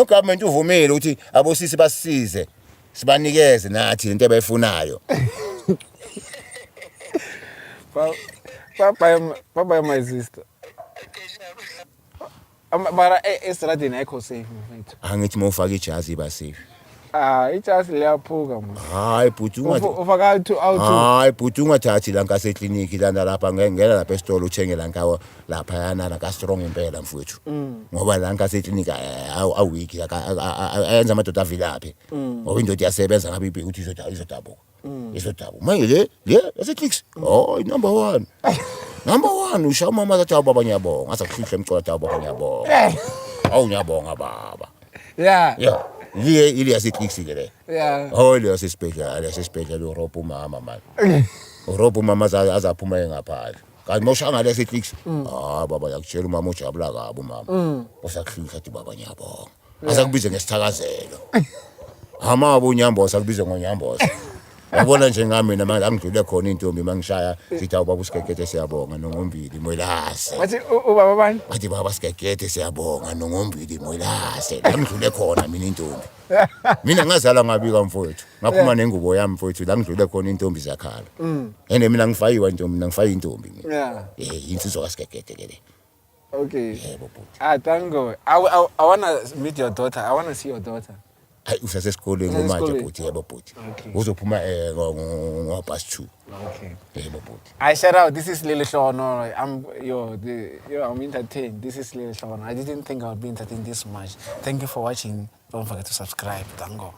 uGovernment uvumile ukuthi abosisi basisize sibanikeze nathi into abayifunayo. Papa my sister. Mara estradini ayikho safe mfethu. Angithi mawufaka ijazi iba safe. Ijazi liyaphuka manje. Hayi bhuti ufaka out. Hayi bhuti ungathathi la ngase clinic lana lapha ngena lapha esitolo uthenge la ngawo lapha yana la ka strong impela mfethu. Ngoba la ngase clinic awu weak ayenza amadoda avilaphi. Ngoba indoda iyasebenza ngabe ibheke ukuthi izodabuka. Izodabuka. Manje le eseclicks. Oh number 1. Number 1 usha mama zathi baba ngiyabonga asakuhlihle emcola dawo baba ngiyabonga. Awu ngiyabonga baba. Yeah. Ili yasiclicks ke le. Yeah. Oh ile yasesibhedlela uRobo mama manje. uRobo mama azaphuma engaphandle. Kanti mawushanga lesi clicks. Baba yakutshela umama ujabula kabi umama. Usakuhlihle athi baba ngiyabonga. Asakubize ngesithakazelo. Amabo unyamboza akubize ngonyamboza. Yabona nje ngami mina manje angidlule khona intombi mangishaya sithi awubaba usigegede siyabonga noNgombili Mwelase. Wathi ubaba bani? Wathi baba sigegede siyabonga noNgombili Mwelase. Angidlule khona mina intombi. Mina ngazala ngabika mfowethu. Ngaphuma nengubo yami mfowethu la ngidlule khona intombi zakhala. Ene mina ngifayiwa intombi mina ngifayi intombi mina. Yeah. Insizwa kasigegede ke le. Okay. Yebo bhuti. Thank God. I want to meet your daughter. I want to see your daughter. Hayi usasesikoleni manje bhuti yebo bhuti. Uzophuma ngo past 2. Okay. Yebo bhuti. I shout out, this is Lily Shono. I'm entertained. This is Lily Shono. I didn't think I would be entertained this much. Thank you for watching. Don't forget to subscribe. Thank God.